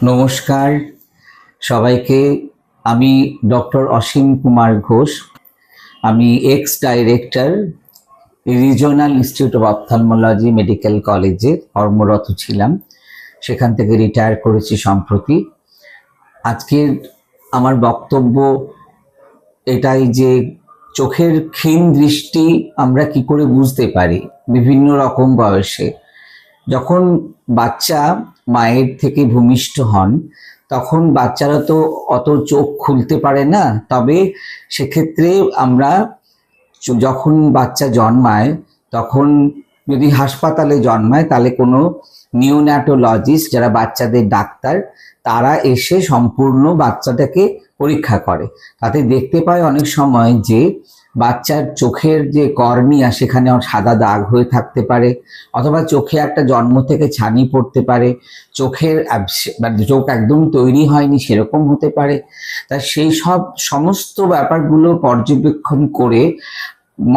নমস্কার সবাইকে। আমি ডক্টর অসীম কুমার ঘোষ। আমি x director, regional institute of ophthalmology medical কলেজে কর্মরত ছিলাম। সেখান থেকে রিটায়ার করেছি সম্প্রতি। আজকের আমার বক্তব্য এটাই যে চোখের ক্ষীণ দৃষ্টি আমরা কি করে বুঝতে পারি বিভিন্ন রকম বয়সে। যখন বাচ্চা মায়ের থেকে ভূমিষ্ঠ হন তখন বাচ্চারা তো অত চোখ খুলতে পারে না, তবে সেক্ষেত্রে আমরা যখন বাচ্চা জন্মায় তখন যদি হাসপাতালে জন্মায় তাহলে কোনো নিওন্যাটোলজিস্ট, যারা বাচ্চাদের ডাক্তার, তারা এসে সম্পূর্ণ বাচ্চাটাকে পরীক্ষা করে। তাতে দেখতে পায় অনেক সময় যে বাচ্চার চোখের যে কর্নিয়া সেখানে সাদা দাগ হয়ে থাকতে পারে, অথবা চোখে একটা জন্ম থেকে ছানি পড়তে পারে, চোখের চোখ একদম তৈরি হয়নি সেরকম হতে পারে। তা সেই সব সমস্ত ব্যাপারগুলো পর্যবেক্ষণ করে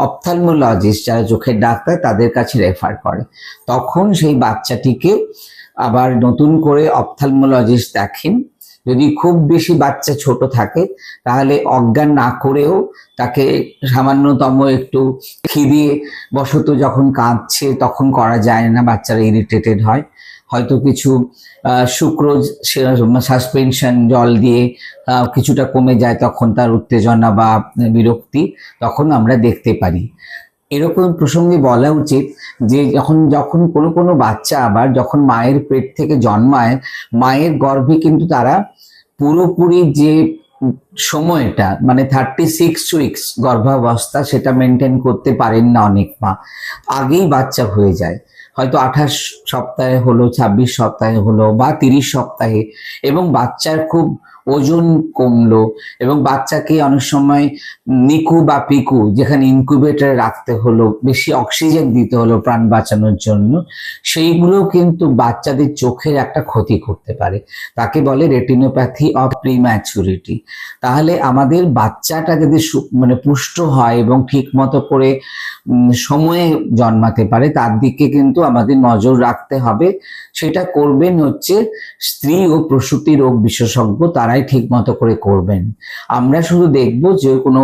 অপথলমোলজিস্ট, যারা চোখের ডাক্তার, তাদের কাছে রেফার করে। তখন সেই বাচ্চাটিকে আবার নতুন করে অপথলমোলজিস্ট দেখেন। যদি খুব বেশি বাচ্চা ছোট থাকে তাহলে অজ্ঞান না করেও তাকে সামান্যতম একটু খিদে বশত যখন কাঁদছে তখন করা যায় না, বাচ্চারা ইরিটেটেড হয়, হয়তো কিছু সুক্রোজ সাসপেনশন জল দিয়ে কিছুটা কমে যায়, তখন তার উত্তেজনা বা বিরক্তি তখন আমরা দেখতে পারি। এরকম প্রসঙ্গে বলা উচিত যে যখন যখন কোনো কোনো বাচ্চা আবার যখন মায়ের পেট থেকে জন্মায়, মায়ের গর্ভে কিন্তু তারা পুরোপুরি যে সময়টা মানে 36 উইকস গর্ভাবস্থা সেটা মেনটেন করতে পারেন না অনেক মা, আগেই বাচ্চা হয়ে যায়। হয়তো 28 সপ্তাহে হলো, 26 সপ্তাহে হলো বা 30 সপ্তাহে, এবং বাচ্চার খুব ওজন কমলো এবং বাচ্চাকে অনেক সময় নিকু বা পিকু, যেখানে ইনকিউবেটরে রাখতে হলো, বেশি অক্সিজেন দিতে হলো প্রাণ বাঁচানোর জন্য, সেইগুলো কিন্তু বাচ্চাদের চোখের একটা ক্ষতি করতে পারে। তাকে বলে রেটিনোপ্যাথি অফ প্রিম্যাচুরিটি। তাহলে আমাদের বাচ্চাটা যদি মানে পুষ্ট হয় এবং ঠিক মতো করে সময়ে জন্মাতে পারে, তার দিকে কিন্তু আমাদের নজর রাখতে হবে। সেটা করবেন হচ্ছে স্ত্রী ও প্রসূতি রোগ বিশেষজ্ঞ, তারাই ঠিক মতো করে করবেন। আমরা শুধু দেখবো যে কোনো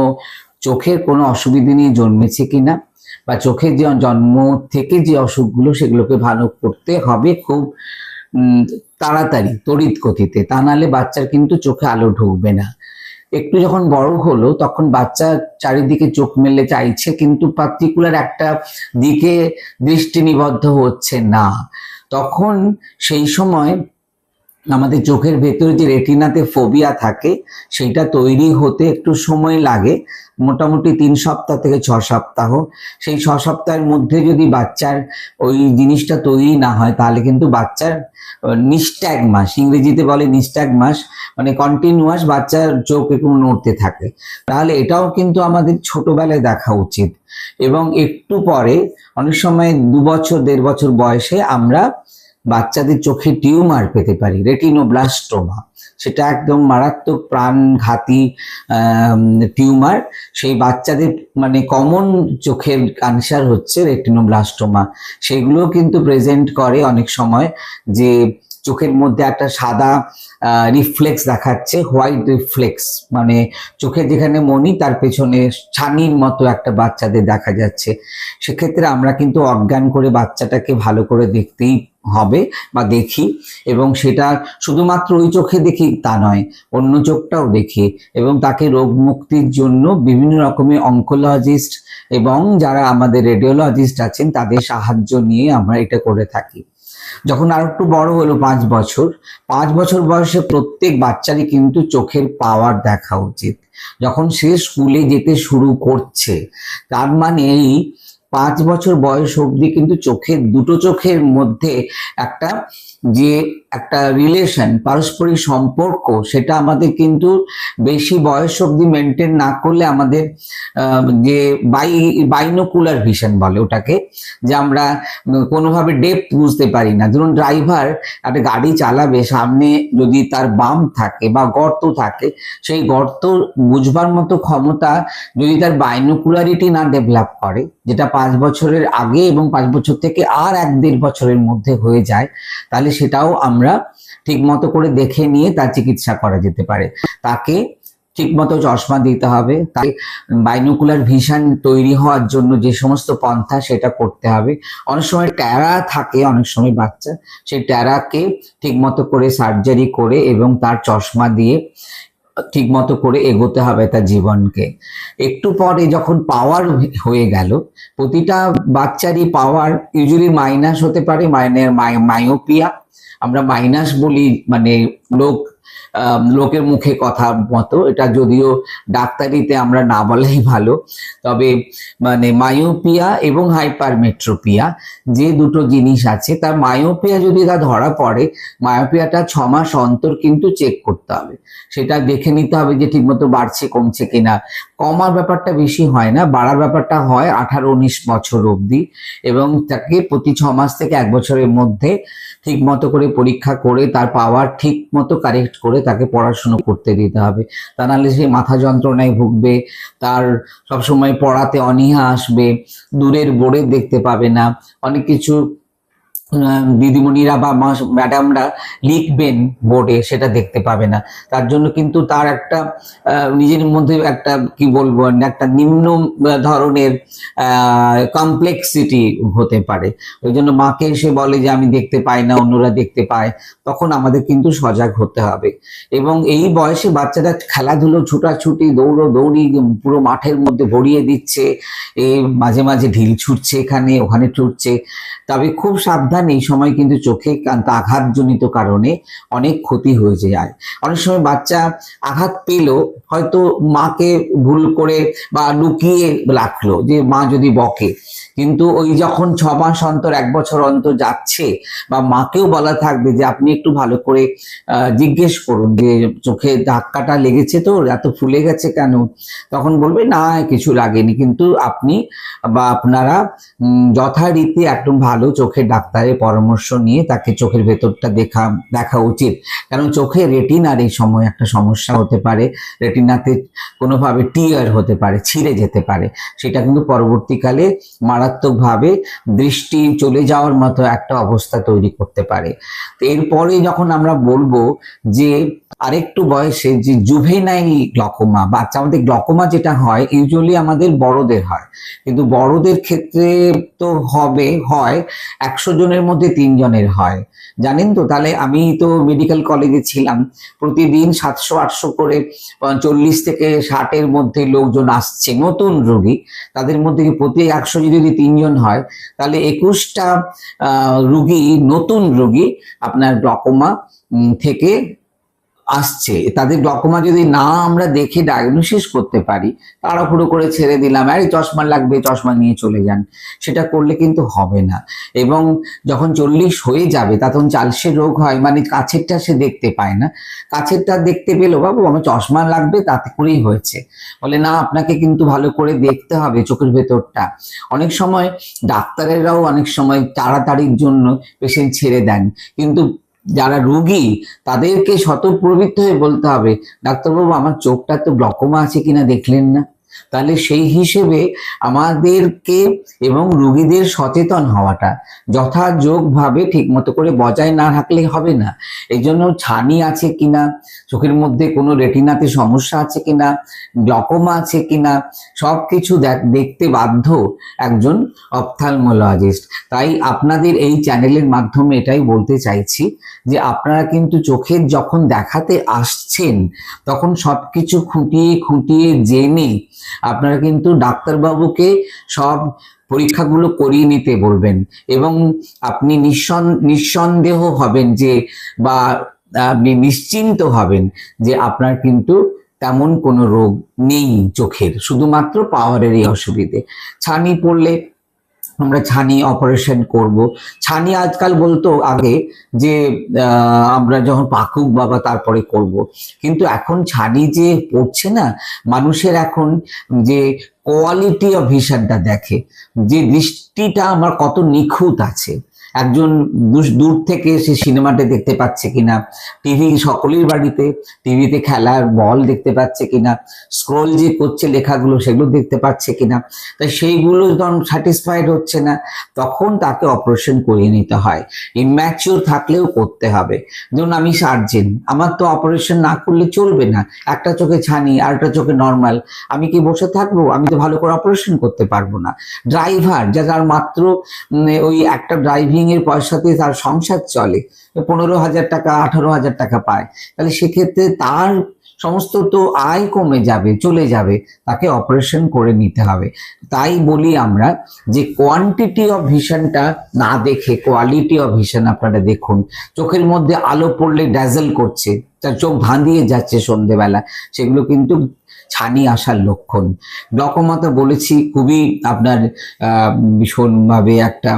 চোখের কোনো অসুবিধা নিয়ে জন্মেছে কিনা, বা চোখের যে জন্ম থেকে যে অসুখগুলো সেগুলোকে ভালো করতে হবে খুব তাড়াতাড়ি, তড়িৎ গতিতে, তা নাহলে বাচ্চার কিন্তু চোখে আলো ঢুকবে না। একটু যখন বড় হলো তখন বাচ্চা চারিদিকে চোখ মেলে চাইছে, কিন্তু পার্টিকুলার একটা দিকে দৃষ্টি নিবদ্ধ হচ্ছে না, তখন সেই সময় আমাদের চোখের ভেতরে যে রেটিনাতে ফোবিয়া থাকে সেটা তৈরি হতে একটু সময় লাগে, মোটামুটি 3 সপ্তাহ থেকে 6 সপ্তাহ। সেই 6 সপ্তাহের মধ্যে যদি বাচ্চার ওই জিনিসটা তৈরি না হয় তাহলে কিন্তু বাচ্চার নিস্ট্যাগমাস, ইংরেজিতে বলে নিস্ট্যাগমাস, মানে কন্টিনিউয়াস বাচ্চার চোখ একটু নড়তে থাকে, তাহলে এটাও কিন্তু আমাদের ছোটবেলায় দেখা উচিত। এবং একটু পরে অনেক সময় 2 বছর 1.5 বছর বয়সে আমরা বাচ্চাদের চোখে টিউমার পেতে পারি, রেটিনোব্লাস্টোমা। সেটা একদম মারাত্মক প্রাণঘাতী টিউমার। সেই বাচ্চাদের মানে কমন চোখের ক্যান্সার হচ্ছে রেটিনোব্লাস্টোমা। সেগুলো কিন্তু প্রেজেন্ট করে অনেক সময় যে চোখের মধ্যে একটা সাদা রিফ্লেক্স দেখাচ্ছে, হোয়াইট রিফ্লেক্স, মানে চোখের যেখানে মনি তার পেছনে ছানির মতো একটা বাচ্চাদের দেখা যাচ্ছে। সেক্ষেত্রে আমরা কিন্তু অজ্ঞান করে বাচ্চাটাকে ভালো করে দেখতেই হবে বা দেখি, এবং সেটা শুধুমাত্র ওই চোখে দেখি তা নয়, অন্য চোখটাও দেখি, এবং তাকে রোগ মুক্তির জন্য বিভিন্ন রকমের অঙ্কোলজিস্ট এবং যারা আমাদের রেডিওলজিস্ট আছেন তাদের সাহায্য নিয়ে আমরা এটা করে থাকি। যখন আর একটু বড় হলো 5 বছর, 5 বছর বয়সে প্রত্যেক বাচ্চারই কিন্তু চোখের পাওয়ার দেখা উচিত। যখন সে স্কুলে যেতে শুরু করছে তার মানে এই 5 বছর বয়স অবধি কিন্তু চোখের দুটো চোখের মধ্যে একটা যে একটা রিলেশন, পারস্পরিক সম্পর্ক, সেটা আমাদের কিন্তু বেশি বয়স অবধি মেনটেন না করলে আমাদের যে বাইনোকুলার ভিশন বলে ওটাকে, যে আমরা কোনোভাবে ডেপথ বুঝতে পারি না। ধরুন ড্রাইভার একটা গাড়ি চালাবে, সামনে যদি তার বাম্প থাকে বা গর্ত থাকে, সেই গর্ত বুঝবার মতো ক্ষমতা যদি তার বাইনোকুলারিটি না ডেভেলপ করে, যেটা 5 বছরের আগে এবং 5 বছর থেকে আর 1-1.5 বছরের মধ্যে হয়ে যায়, তাহলে সেটাও আমরা ঠিক মতো করে দেখে নিয়ে তার চিকিৎসা করা যেতে পারে। তাকে ঠিকমতো চশমা দিতে হবে, তাই বাইনোকুলার ভিশন তৈরি হওয়ার জন্য যে সমস্ত পন্থা সেটা করতে হবে। অনেক সময় ট্যারা থাকে, অনেক সময় বাচ্চা, সেই ট্যারাকে ঠিকমতো করে সার্জারি করে এবং তার চশমা দিয়ে ঠিক মতো করে এগোতে হবে তার জীবনকে। একটু পরে যখন পাওয়ার হয়ে গেল, প্রতিটা বাচ্চারই পাওয়ার ইউজুয়ালি মাইনাস হতে পারে, মায়োপিয়া আমরা মাইনাস বলি, মানে লোকের মুখে কথা মতো, এটা যদিও ডাক্তারিতে আমরা না বলাই ভালো। তবে মানে মায়োপিয়া এবং হাইপারমেট্রোপিয়া যে দুটো জিনিস আছে, তার মায়োপিয়া যদি তা ধরা পড়ে, মায়োপিয়াটা 6 মাস অন্তর কিন্তু চেক করতে হবে, সেটা দেখে নিতে হবে যে ঠিকমতো বাড়ছে কমছে কিনা। কমার ব্যাপারটা বেশি হয় না, বাড়ার ব্যাপারটা হয় 18-19 বছর অবধি, এবং তাকে প্রতি 6 মাস থেকে 1 বছরের মধ্যে ঠিক মতো করে পরীক্ষা করে তার পাওয়ার ঠিক মতো কারেক্ট করে তাকে পড়াশুনো করতে দিতে হবে। তা নাহলে সে মাথা যন্ত্রণায় ভুগবে, তার সবসময় পড়াতে অনীহা আসবে, দূরের বোর্ডে দেখতে পাবে না, অনেক কিছু দিদিমণিরা বা ম্যাডামরা লিখবেন বোর্ডে সেটা দেখতে পাবে না। তার জন্য কিন্তু তার একটা নিজের মধ্যে একটা কি বলবো, একটা নিম্ন ধরনের কমপ্লেক্সিটি হতে পারে। ওই জন্য মাকে এসে বলে যে আমি দেখতে পাই না, অন্যরা দেখতে পায়, তখন আমাদের কিন্তু সজাগ হতে হবে। এবং এই বয়সে বাচ্চারা খেলাধুলো, ছুটাছুটি, দৌড়ি পুরো মাঠের মধ্যে ভরিয়ে দিচ্ছে, মাঝে মাঝে ঢিল ছুটছে, এখানে ওখানে ছুটছে। তবে খুব সাবধান, এই সময় কিন্তু চোখে আঘাতজনিত কারণে অনেক ক্ষতি হয়ে যায়। অনেক সময় বাচ্চা আঘাত পেলো, হয়তো মাকে ভুল করে বা লুকিয়ে রাখলো যে মা যদি বকে, কিন্তু ওই যখন 6 মাস অন্তর 1 বছর অন্তর যাচ্ছে, বা মাকেও বলা থাকবে যে আপনি একটু ভালো করে জিজ্ঞেস করুন যে চোখে ধাক্কাটা লেগেছে তো, এত ফুলে গেছে কেন, তখন বলবে না কিছু লাগেনি। কিন্তু আপনি বা আপনারা যথারীতি একদম ভালো চোখের ডাক্তারের পরামর্শ নিয়ে তাকে চোখের ভেতরটা দেখা উচিত। কারণ চোখে রেটিনার এই সময় একটা সমস্যা হতে পারে, রেটিনাতে কোনোভাবে টিয়ার হতে পারে, ছিঁড়ে যেতে পারে, সেটা কিন্তু পরবর্তীকালে মারাত্মকভাবে দৃষ্টি চলে যাওয়ার মতো একটা অবস্থা তৈরি করতে পারে। তো এরপরে যখন আমরা বলবো যে আরেকটু বয়সে যে জুভেনাইল গ্লকোমা, বাচ্চা আমাদের গ্লকোমা যেটা হয় ইউজুয়ালি আমাদের বড়দের হয়, কিন্তু বড়দের ক্ষেত্রে তো হয় 100 জনের মধ্যে 3 জনের হয়, জানেন তো। তাহলে আমি তো মেডিকেল কলেজে ছিলাম, প্রতিদিন 700-800 করে 40 থেকে 60-এর মধ্যে লোকজন আসছে নতুন রোগী, তাদের মধ্যে প্রতি 100 যদি 3 জন হয়, তাহলে 21টা নতুন রোগী আপনার গ্লকোমা থেকে আসছে। তাদের গ্লকোমা যদি না আমরা দেখে ডায়াগনোসিস করতে পারি, তাড়াহুড়ো করে ছেড়ে দিলাম, আরে চশমা লাগবে চশমা নিয়ে চলে যান, সেটা করলে কিন্তু হবে না। এবং যখন 40 হয়ে যাবে তখন চালসে রোগ হয়, মানে কাছেরটা সে দেখতে পায় না, কাছেরটা দেখতে পেলো, বাবু আমার চশমা লাগবে, তাতে করেই হয়েছে। বলে না, আপনাকে কিন্তু ভালো করে দেখতে হবে চোখের ভেতরটা। অনেক সময় ডাক্তারেরাও অনেক সময় তাড়াতাড়ির জন্য পেশেন্ট ছেড়ে দেন, কিন্তু যারা রোগী তাদেরকে স্বতঃপ্রবৃত্ত হয়ে বলতে হবে, ডাক্তারবাবু আমার চোখটা তো গ্লকোমা আছে কিনা দেখলেন না। তাহলে সেই হিসেবে আমাদেরকে এবং রোগীদের সচেতন হওয়াটা যথাযোগভাবে ঠিক মতো করে বজায় না রাখলে হবে না। এই জন্য ছানি আছে কিনা, চোখের মধ্যে কোনো রেটিনাতে সমস্যা আছে কিনা, গ্লকোমা আছে কিনা, সবকিছু দেখতে বাধ্য একজন অপথ্যালমোলজিস্ট। তাই আপনাদের এই চ্যানেলের মাধ্যমে এটাই বলতে চাইছি যে আপনারা কিন্তু চোখের যখন দেখাতে আসছেন তখন সবকিছু খুঁটিয়ে জেনে আপনারা কিন্তু ডাক্তারবাবুকে সব পরীক্ষাগুলো করিয়ে নিতে বলবেন, এবং আপনি নিঃসন্দেহ হবেন যে, বা আপনি নিশ্চিন্ত হবেন যে আপনার কিন্তু তেমন কোনো রোগ নেই চোখের, শুধুমাত্র পাওয়ারেরই অসুবিধে। ছানি পড়লে আমরা ছানি অপারেশন করব। ছানি আজকাল বলতো আগে যে আমরা যখন পাকুক বাবা তারপরে করব, কিন্তু এখন ছানি যে পড়ছে না, মানুষের এখন যে কোয়ালিটি অফ ভিশনটা দেখে, যে দৃষ্টিটা আমার কত নিখুঁত আছে, একজন দূর থেকে সে সিনেমাটা দেখতে পাচ্ছে কিনা, টিভি সকলের বাড়িতে টিভিতে খেলার বল দেখতে পাচ্ছে কিনা, স্ক্রল যে করছে লেখাগুলো সেগুলো দেখতে পাচ্ছে কিনা, তাই সেইগুলো যখন স্যাটিসফাইড হচ্ছে না তখন তাকে অপারেশন করিয়ে নিতে হয়। ইম্যাচিওর থাকলেও করতে হবে। যেমন আমি সার্জেন, আমার তো অপারেশন না করলে চলবে না। একটা চোখে ছানি আর একটা চোখে নর্মাল, আমি কি বসে থাকবো? আমি তো ভালো করে অপারেশন করতে পারবো না। ড্রাইভার যার মাত্র ওই একটা ড্রাইভিং এর পয়সাতে তার সংসার চলে, 15,000 টাকা 18,000 টাকা পায়, তাহলে সেক্ষেত্রে তার সমস্ত তো আয় কমে যাবে, চলে যাবে, তাকে অপারেশন করে নিতে হবে। তাই বলি আমরা যে কোয়ান্টিটি অফ ভিশনটা না দেখে কোয়ালিটি অফ ভিশন আপনারা দেখুন। চোখের মধ্যে আলো পড়লে ড্যাজেল করছে, তার চোখ ধাঁধিয়ে যাচ্ছে সন্ধেবেলা, সেগুলো কিন্তু ছানি আসার লক্ষণ। গ্লকোমা তো বলেছি খুবই আপনার ভীষণভাবে একটা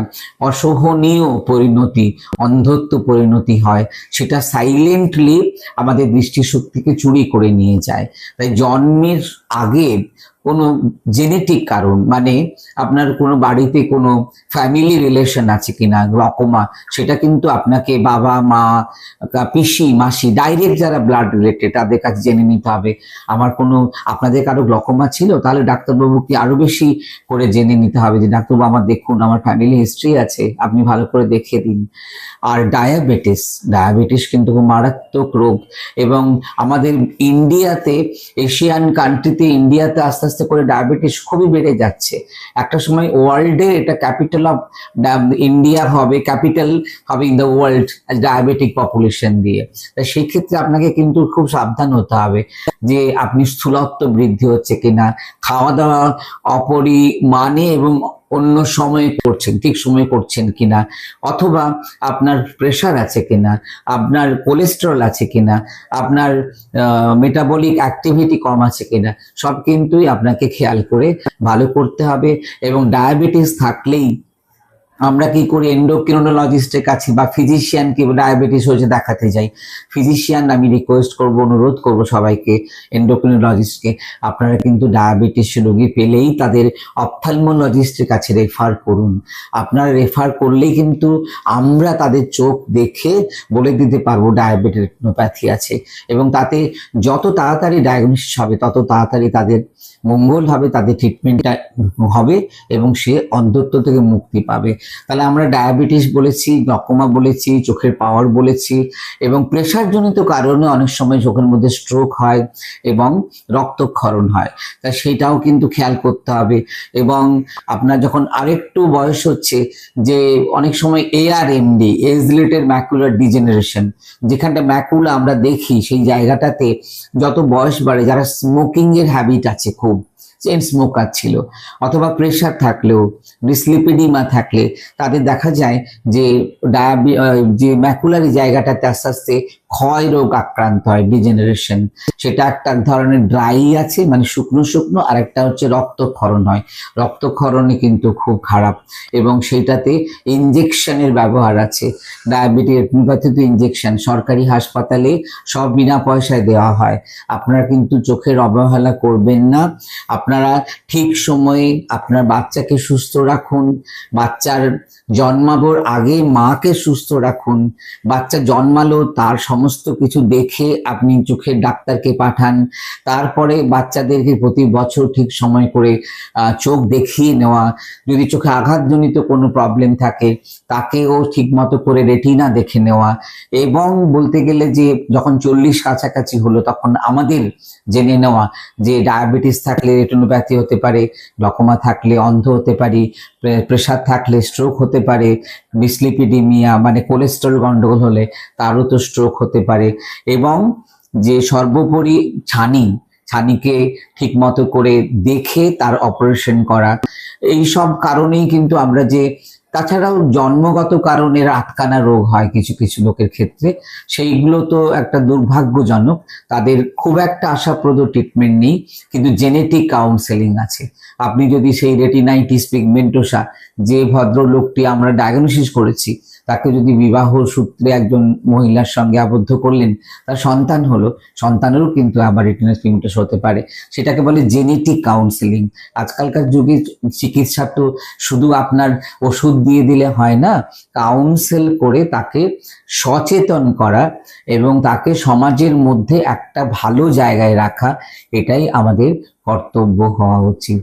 অসহনীয় পরিণতি, অন্ধত্ব পরিণতি হয়, সেটা সাইলেন্টলি আমাদের দৃষ্টিশক্তিকে চুরি করে নিয়ে যায়। তাই জন্মের আগে কোনো জেনেটিক কারণ, মানে আপনার কোনো বাড়িতে কোনো ফ্যামিলি রিলেশন আছে কিনা গ্লকোমা, সেটা কিন্তু আপনাকে বাবা মা পিসি মাসি ডাইরেক্ট যারা ব্লাড রিলেটেড তাদের কাছে জেনে নিতে হবে। আমার কোনো আপনাদের কারো গ্লকোমা ছিল, তাহলে ডাক্তারবাবুকে আরো বেশি করে জেনে নিতে হবে যে ডাক্তারবাবু আমার দেখুন আমার ফ্যামিলি হিস্ট্রি আছে, আপনি ভালো করে দেখিয়ে দিন। আর ডায়াবেটিস কিন্তু খুব মারাত্মক রোগ, এবং আমাদের ইন্ডিয়াতে, এশিয়ান কান্ট্রিতে, ইন্ডিয়াতে আস্তে আস্তে করে ডায়াবেটিস খুবই বেড়ে যাচ্ছে। একটা সময় ওয়ার্ল্ডে এটা ক্যাপিটাল অফ ইন্ডিয়া হবে, ক্যাপিটাল হবে in the world diabetic population দিয়ে। তাই সেই ক্ষেত্রে আপনাকে কিন্তু খুব সাবধান হতে হবে যে আপনি স্থূলত্ব বৃদ্ধি হচ্ছে কিনা, খাওয়া দাওয়া অপরিমাণে এবং অন্য সময়ে করছেন, ঠিক সময়ে করছেন কিনা, অথবা আপনার প্রেশার আছে কিনা, আপনার কোলেস্টেরল আছে কিনা, আপনার মেটাবলিক অ্যাক্টিভিটি কম আছে কিনা, সব কিন্তুই আপনাকে খেয়াল করে ভালো করতে হবে। এবং ডায়াবেটিস থাকলেই আমরা কি করি, এন্ডোক্রিনোলজিস্টের কাছে বা ফিজিশিয়ানকে ডায়াবেটিস হয়েছে দেখাতে যাই। ফিজিশিয়ান আমি রিকোয়েস্ট করব, অনুরোধ করব সবাইকে, এন্ডোক্রিনোলজিস্টকে আপনারা কিন্তু ডায়াবেটিস রোগী পেলেই তাদের অপথ্যালমোলজিস্টের কাছে রেফার করুন। আপনারা রেফার করলেই কিন্তু আমরা তাদের চোখ দেখে বলে দিতে পারবো ডায়াবেটিস রেটিনোপ্যাথি আছে, এবং তাতে যত তাড়াতাড়ি ডায়াগনোসিস হবে তত তাড়াতাড়ি তাদের মঙ্গল হবে, তাদের ট্রিটমেন্টটা হবে এবং সে অন্ধত্ব থেকে মুক্তি পাবে। তাহলে আমরা ডায়াবেটিস বলেছি, গ্লকোমা বলেছি, চোখের পাওয়ার বলেছি, এবং প্রেশার জনিত কারণে অনেক সময় চোখের মধ্যে স্ট্রোক হয় এবং রক্তক্ষরণ হয়, তাই সেটাও কিন্তু খেয়াল করতে হবে। এবং আপনার যখন আরেকটু বয়স হচ্ছে, যে অনেক সময় ARMD, age related macular degeneration, যেখানটা ম্যাকুলা আমরা দেখি সেই জায়গাটাতে যত বয়স বাড়ে, যারা স্মোকিং এর হ্যাবিট আছে, খুব চেন স্মোকার ছিল, অথবা প্রেশার থাকলেও, ডিসলিপিডিমা থাকলে, তাদের দেখা যায় যে যে ম্যাকুলার জায়গাটাতে আস্তে আস্তে ক্ষয় রোগ আক্রান্ত হয়, ডিজেনারেশন। সেটা একটা ধরনের ড্রাই আছে, মানে শুকনো শুকনো, আর একটা হচ্ছে রক্তক্ষরণ হয়। রক্তক্ষরণে কিন্তু খুব খারাপ, এবং সেইটাতে ইনজেকশনের ব্যবহার আছে। ডায়াবেটিস রেটিনোপ্যাথিতে ইনজেকশন সরকারি হাসপাতালে সব বিনা পয়সায় দেওয়া হয়। আপনারা কিন্তু চোখের অবহেলা করবেন না। আপনারা ঠিক সময়ে আপনার বাচ্চাকে সুস্থ রাখুন, বাচ্চার জন্মানোর আগে মাকে সুস্থ রাখুন, বাচ্চা জন্মালো তার সমস্ত কিছু দেখে আপনি চোখের ডাক্তারকে পাঠান। তারপরে বাচ্চাদেরকে প্রতি বছর ঠিক সময় করে চোখ দেখিয়ে নেওয়া। যদি চোখে আঘাতজনিত কোনো প্রবলেম থাকে তাকেও ঠিক মতো করে রেটিনা দেখে নেওয়া। এবং বলতে গেলে যে যখন 40 কাছাকাছি হলো তখন আমাদের জেনে নেওয়া যে ডায়াবেটিস থাকলে রেটিনোপ্যাথি হতে পারে, গ্লকোমা থাকলে অন্ধ হতে পারি, প্রেশার থাকলে স্ট্রোক হতে পারে, ডিসলিপিডিমিয়া মানে কোলেস্টেরল গন্ডগোল হলে তারও তো স্ট্রোক হতে পারে। এবং যে সর্বোপরি ছানিকে ঠিক মতো করে দেখে তার অপারেশন করা, এই সব কারণেই কিন্তু আমরা যে, তাছাড়াও জন্মগত কারণের আটকানা রোগ হয় কিছু কিছু লোকের ক্ষেত্রে, সেইগুলো তো একটা দুর্ভাগ্যজনক, তাদের খুব একটা আশাপ্রদ ট্রিটমেন্ট নেই, কিন্তু জেনেটিক কাউন্সেলিং আছে। আপনি যদি সেই রেটিনাইটিস পিগমেন্টোসা, যে ভদ্রলোকটি আমরা ডায়াগনোসিস করেছি, তাকে যদি বিবাহ সূত্রে একজন মহিলার সঙ্গে আবদ্ধ করলেন, তার সন্তান হলো, সন্তানেরও কিন্তু আবার রেটিনাস পিগমেন্টোসিস হতে পারে। সেটাকে বলে জেনেটিক কাউন্সেলিং। আজকালকার যুগে চিকিৎসা তো শুধু আপনার ওষুধ দিয়ে দিলে হয় না, কাউন্সেল করে তাকে সচেতন করা এবং তাকে সমাজের মধ্যে একটা ভালো জায়গায় রাখা, এটাই আমাদের কর্তব্য হওয়া উচিত।